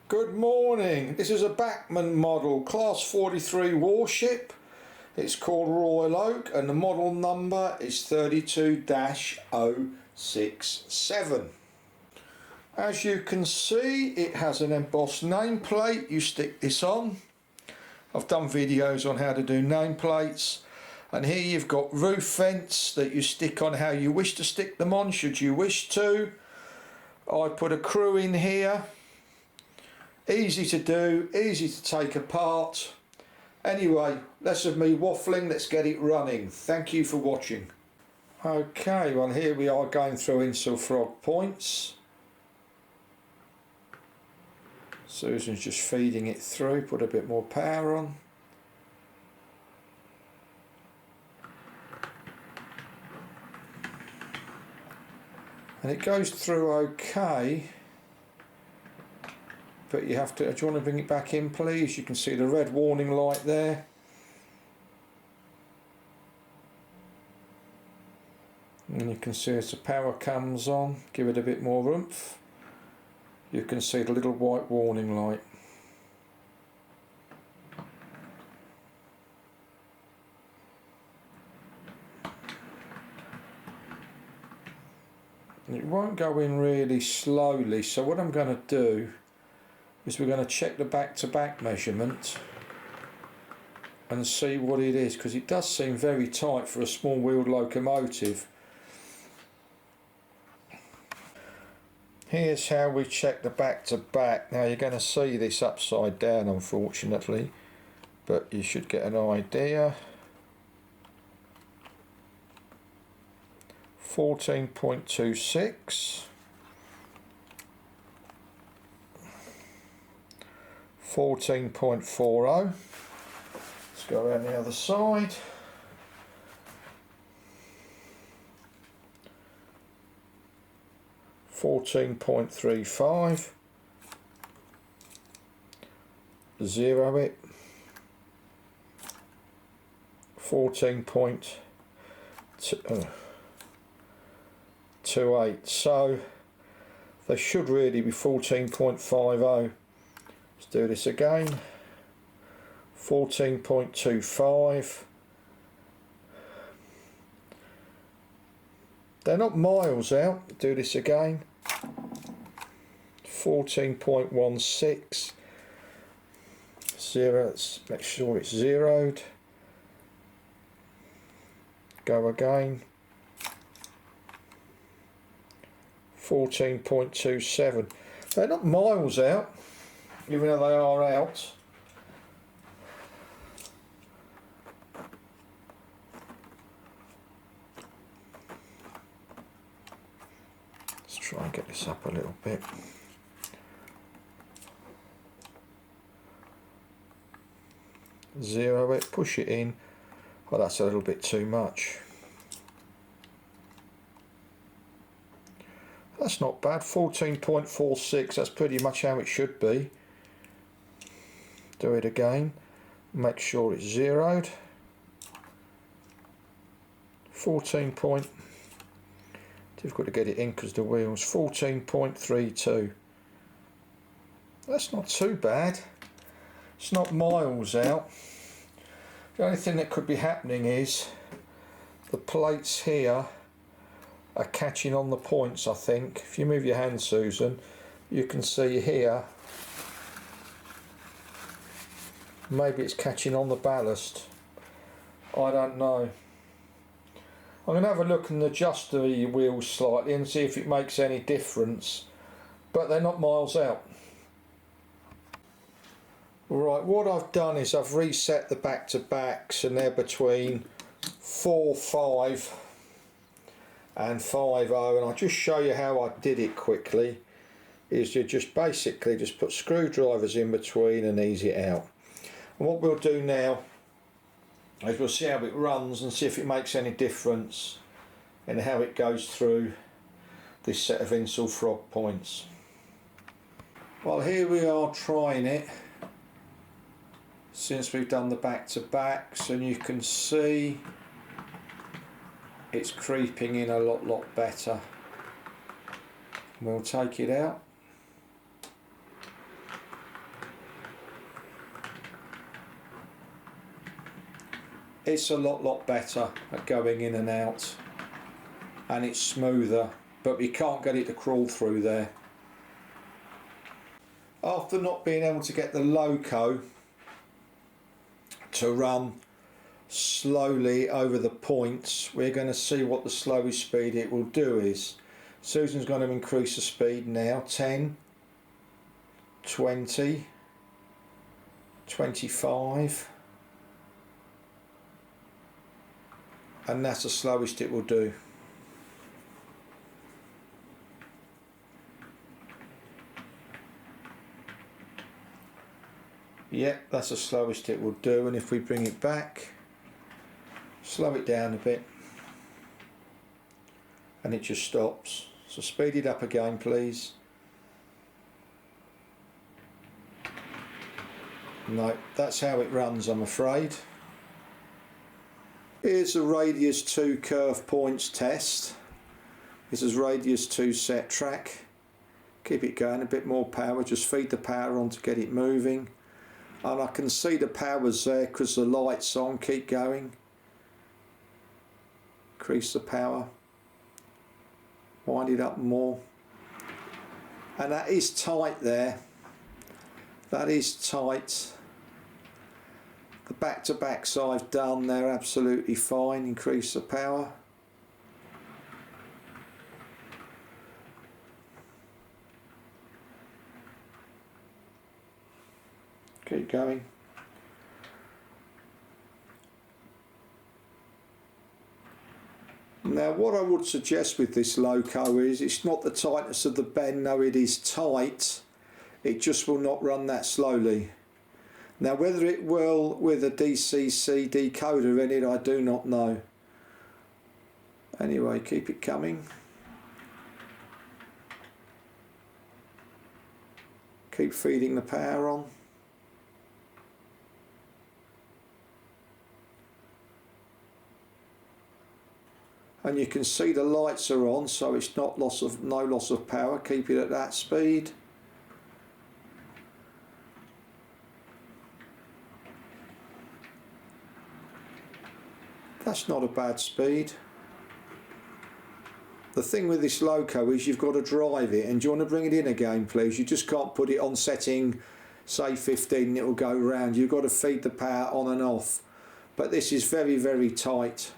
Good morning. This is a Bachmann model, Class 43 Warship. It's called Royal Oak and the model number is 32-067. As you can see, it has an embossed nameplate. You stick this on. I've done videos on how to do nameplates. And here you've got roof vents that you stick on how you wish to stick them on, should you wish to. I put a crew in here. Easy to do, easy to take apart. Anyway, less of me waffling, let's get it running. Thank you for watching. Okay, well here we are going through insull frog points. Susan's just feeding it through, put a bit more power on. And it goes through okay. But you have to, do you want to bring it back in please? You can see the red warning light there. And you can see as the power comes on, give it a bit more oomph. You can see the little white warning light. It won't go in really slowly, so what I'm going to do is we're going to check the back-to-back measurement and see what it is, because it does seem very tight for a small wheeled locomotive. Here's how we check the back-to-back. Now you're going to see this upside down unfortunately, but you should get an idea. 14.26, 14.40. Let's go around the other side. 14.35. Zero it. 14.28. So they should really be 14.50. Let's do this again. 14.25. They're not miles out. Do this again. 14.16. Zero. Let's make sure it's zeroed. Go again. 14.27. They're not miles out, even though they are out. Let's try and get this up a little bit. Zero it, push it in. Oh, that's a little bit too much. That's not bad. 14.46, that's pretty much how it should be. Do it again, make sure it's zeroed. 14 point, difficult to get it in because the wheels. 14.32. That's not too bad. It's not miles out. The only thing that could be happening is the plates here are catching on the points, I think. If you move your hand, Susan, you can see here maybe it's catching on the ballast. I don't know. I'm going to have a look and adjust the wheels slightly and see if it makes any difference, but they're not miles out. Right, what I've done is I've reset the back-to-backs and they're between 4.5 and 5.0, and I'll just show you how I did it quickly. Is you just basically just put screwdrivers in between and ease it out. And what we'll do now is we'll see how it runs and see if it makes any difference in how it goes through this set of insull frog points. Well, here we are trying it since we've done the back-to-backs, and you can see it's creeping in a lot better. We'll take it out. it's a lot better at going in and out, and it's smoother, but we can't get it to crawl through there. After not being able to get the loco to run slowly over the points, we're going to see what the slowest speed it will do is. Susan's going to increase the speed now. 10, 20, 25, and that's the slowest it will do. Yep, that's the slowest it will do, and if we bring it back, slow it down a bit, and it just stops. So speed it up again, please. No, that's how it runs, I'm afraid. Here's the radius 2 curve points test. This is radius 2 set track. Keep it going, a bit more power, just feed the power on to get it moving. And I can see the power's there because the light's on. Keep going. Increase the power. Wind it up more. And that is tight there. That is tight. The back-to-backs I've done, they're absolutely fine. Increase the power. Keep going. Now what I would suggest with this loco is it's not the tightness of the bend, no, it is tight, it just will not run that slowly. Now whether it will with a DCC decoder in it, I do not know. Anyway, keep it coming. Keep feeding the power on. And you can see the lights are on, so it's not no loss of power. Keep it at that speed. That's not a bad speed. The thing with this loco is you've got to drive it, and do you want to bring it in again, please? You just can't put it on setting, say 15, and it will go round. You've got to feed the power on and off. But this is very tight.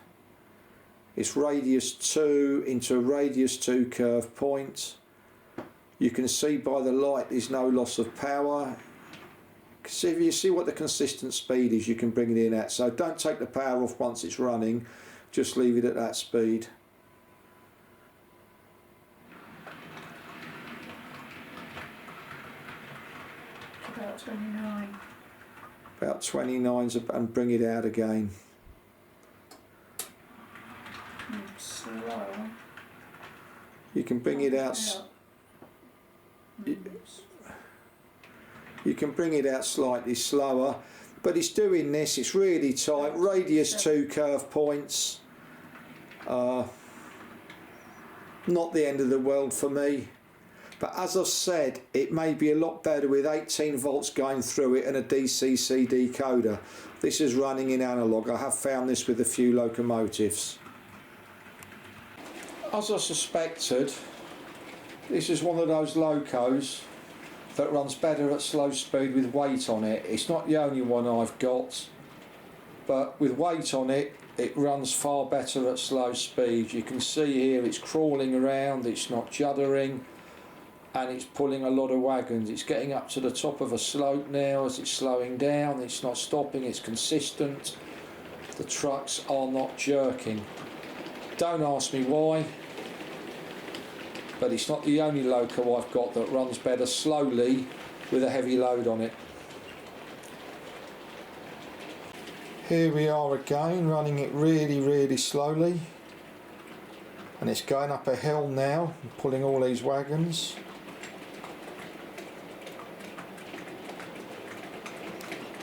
It's radius 2 into radius 2 curve point. You can see by the light there's no loss of power. So if you see what the consistent speed is, you can bring it in at. So don't take the power off once it's running, just leave it at that speed. About 29. About 29 and bring it out again. Slow. You can bring it out. You can bring it out slightly slower, but it's doing this. It's really tight. Radius 2 curve points. Not the end of the world for me. But as I've said, it may be a lot better with 18 volts going through it and a DCC decoder. This is running in analog. I have found this with a few locomotives. As I suspected, this is one of those locos that runs better at slow speed with weight on it. It's not the only one I've got, but with weight on it, it runs far better at slow speed. You can see here it's crawling around, it's not juddering, and it's pulling a lot of wagons. It's getting up to the top of a slope now as it's slowing down. It's not stopping, it's consistent. The trucks are not jerking. Don't ask me why, but it's not the only loco I've got that runs better slowly with a heavy load on it. Here we are again, running it really slowly, and it's going up a hill now and pulling all these wagons.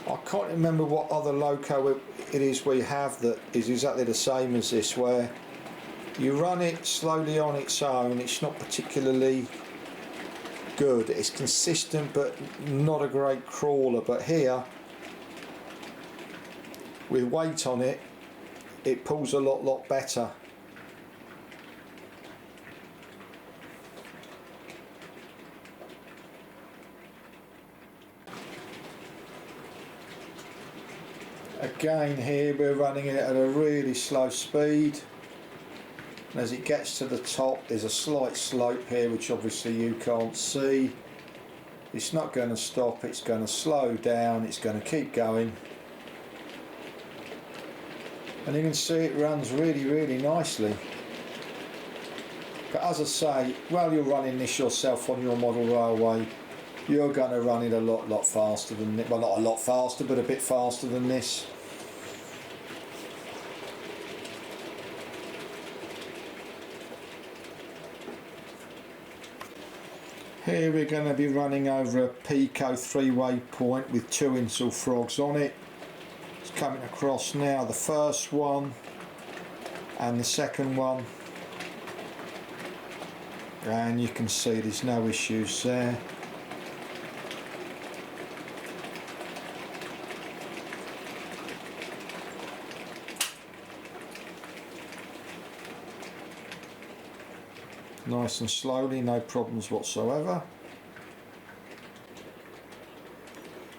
I can't remember what other loco it is we have that is exactly the same as this, where you run it slowly on its own. It's not particularly good. It's consistent but not a great crawler. But here, with weight on it, it pulls a lot better. Again here we're running it at a really slow speed, and as it gets to the top there's a slight slope here which obviously you can't see. It's not going to stop, it's going to slow down, it's going to keep going, and you can see it runs really nicely. But as I say, while you're running this yourself on your model railway, you're going to run it a lot faster than this. Well, not a lot faster, but a bit faster than this. Here we're going to be running over a Pico three-way point with 2 insel frogs on it. It's coming across now, the first one and the second one, and you can see there's no issues there. Nice and slowly, no problems whatsoever.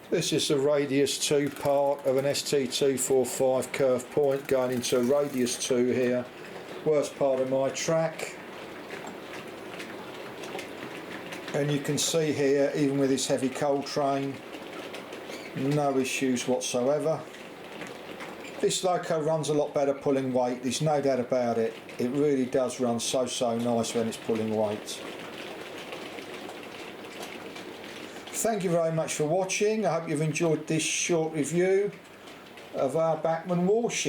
This is the radius 2 part of an ST245 curve point going into radius 2 here, worst part of my track. And you can see here, even with this heavy coal train, no issues whatsoever. This loco runs a lot better pulling weight, there's no doubt about it. It really does run so nice when it's pulling weight. Thank you very much for watching. I hope you've enjoyed this short review of our Bachmann Warship.